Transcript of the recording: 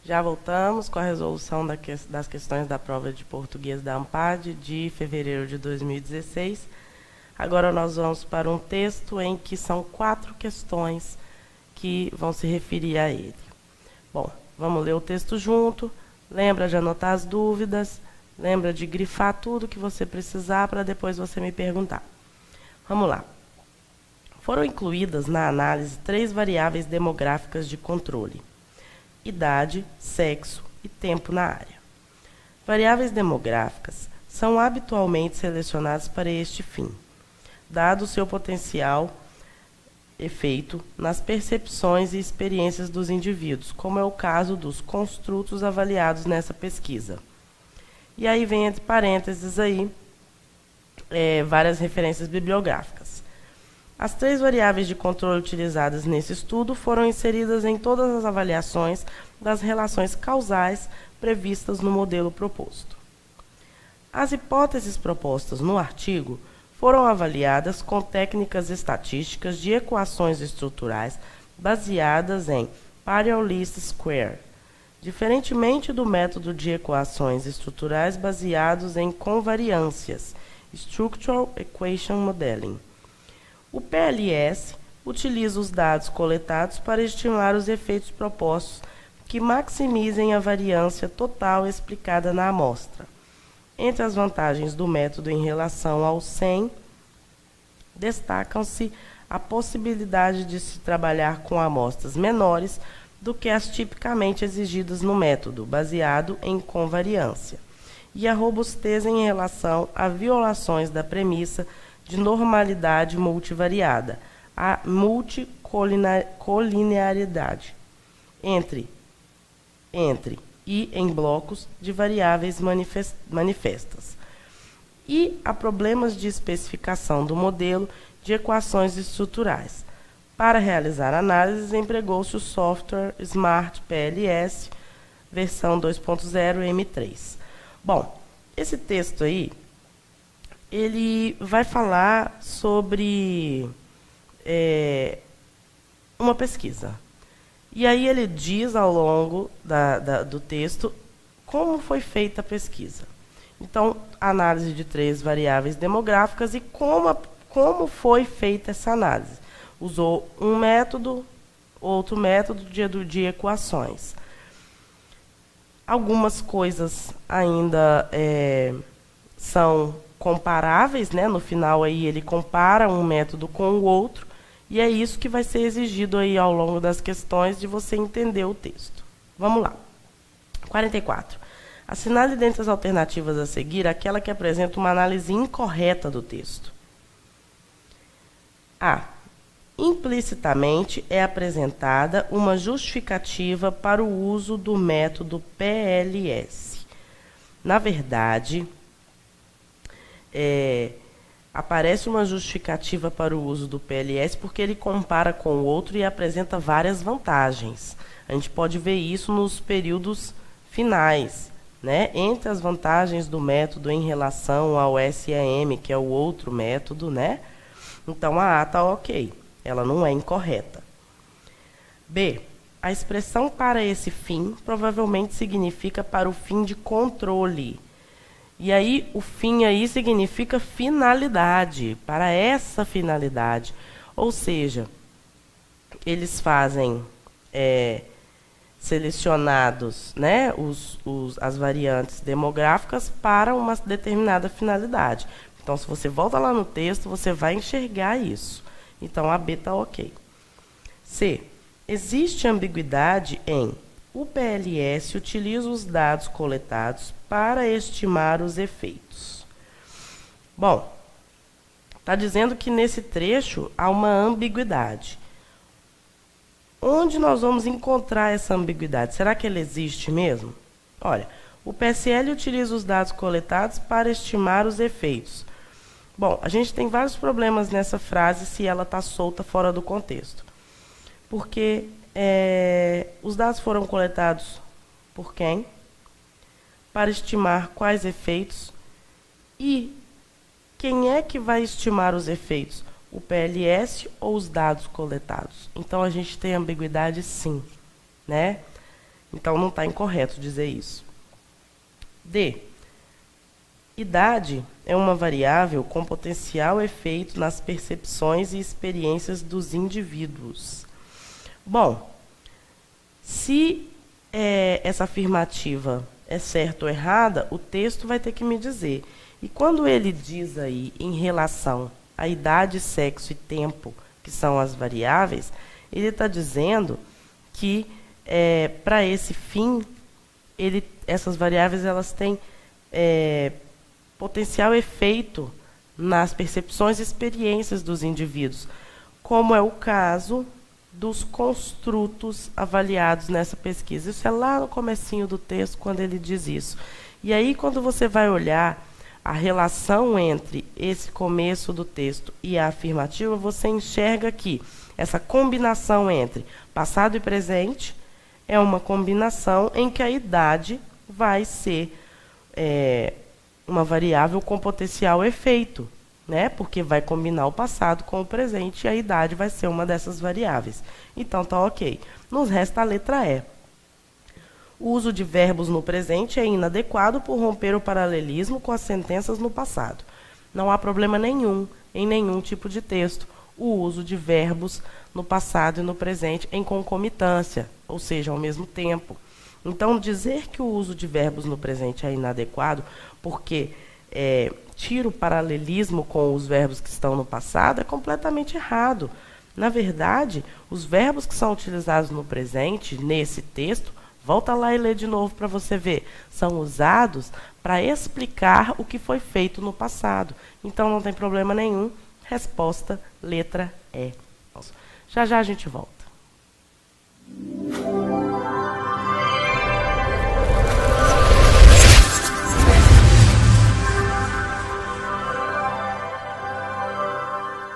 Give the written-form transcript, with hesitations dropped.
Já voltamos com a resolução das questões da prova de português da ANPAD de fevereiro de 2016. Agora nós vamos para um texto em que são 4 questões que vão se referir a ele. Bom, vamos ler o texto junto. Lembra de anotar as dúvidas, lembra de grifar tudo que você precisar para depois você me perguntar. Vamos lá. Foram incluídas na análise 3 variáveis demográficas de controle: idade, sexo e tempo na área. Variáveis demográficas são habitualmente selecionadas para este fim, dado o seu potencial efeito nas percepções e experiências dos indivíduos, como é o caso dos construtos avaliados nessa pesquisa. E aí vem entre parênteses aí várias referências bibliográficas. As 3 variáveis de controle utilizadas nesse estudo foram inseridas em todas as avaliações das relações causais previstas no modelo proposto. As hipóteses propostas no artigo foram avaliadas com técnicas estatísticas de equações estruturais baseadas em Parallel Least Square, diferentemente do método de equações estruturais baseados em convariâncias, Structural Equation Modeling. O PLS utiliza os dados coletados para estimar os efeitos propostos que maximizem a variância total explicada na amostra. Entre as vantagens do método em relação ao SEM, destacam-se a possibilidade de se trabalhar com amostras menores do que as tipicamente exigidas no método, baseado em convariância, e a robustez em relação a violações da premissa de normalidade multivariada, a multicolinearidade, entre e em blocos de variáveis manifestas, e a problemas de especificação do modelo de equações estruturais. Para realizar análises, empregou-se o software Smart PLS, versão 2.0 M3. Bom, esse texto aí, ele vai falar sobre uma pesquisa. E aí ele diz ao longo do texto como foi feita a pesquisa. Então, análise de 3 variáveis demográficas e como foi feita essa análise. Usou um método, outro método de equações. Algumas coisas ainda são comparáveis, né? No final aí ele compara um método com o outro, e é isso que vai ser exigido aí ao longo das questões de você entender o texto. Vamos lá. 44. Assinale dentre as alternativas a seguir aquela que apresenta uma análise incorreta do texto. A. Implicitamente é apresentada uma justificativa para o uso do método PLS. Na verdade, aparece uma justificativa para o uso do PLS porque ele compara com o outro e apresenta várias vantagens. A gente pode ver isso nos períodos finais, né? Entre as vantagens do método em relação ao SEM, que é o outro método, né? Então a A está ok, ela não é incorreta. B. A expressão para esse fim provavelmente significa para o fim de controle. E aí, o fim aí significa finalidade, para essa finalidade. Ou seja, eles fazem selecionados, né, as variantes demográficas para uma determinada finalidade. Então, se você volta lá no texto, você vai enxergar isso. Então, a B está ok. C. Existe ambiguidade em o PLS utiliza os dados coletados para estimar os efeitos. Bom, está dizendo que nesse trecho há uma ambiguidade. Onde nós vamos encontrar essa ambiguidade? Será que ela existe mesmo? Olha, o PSL utiliza os dados coletados para estimar os efeitos. Bom, a gente tem vários problemas nessa frase se ela está solta fora do contexto. Porque os dados foram coletados por quem? Para estimar quais efeitos e quem é que vai estimar os efeitos? O PLS ou os dados coletados? Então, a gente tem ambiguidade sim, né? Então, não está incorreto dizer isso. D. Idade é uma variável com potencial efeito nas percepções e experiências dos indivíduos. Bom, se essa afirmativa é certa ou errada, o texto vai ter que me dizer. E quando ele diz aí em relação à idade, sexo e tempo, que são as variáveis, ele está dizendo que para esse fim, essas variáveis elas têm potencial efeito nas percepções e experiências dos indivíduos, como é o caso dos construtos avaliados nessa pesquisa. Isso é lá no comecinho do texto, quando ele diz isso. E aí, quando você vai olhar a relação entre esse começo do texto e a afirmativa, você enxerga que essa combinação entre passado e presente é uma combinação em que a idade vai ser uma variável com potencial efeito, né? Porque vai combinar o passado com o presente e a idade vai ser uma dessas variáveis. Então, tá ok. Nos resta a letra E. O uso de verbos no presente é inadequado por romper o paralelismo com as sentenças no passado. Não há problema nenhum, em nenhum tipo de texto, o uso de verbos no passado e no presente em concomitância, ou seja, ao mesmo tempo. Então, dizer que o uso de verbos no presente é inadequado porque tira o paralelismo com os verbos que estão no passado é completamente errado. Na verdade, os verbos que são utilizados no presente, nesse texto, volta lá e lê de novo para você ver, são usados para explicar o que foi feito no passado. Então, não tem problema nenhum. Resposta, letra E. Já já a gente volta.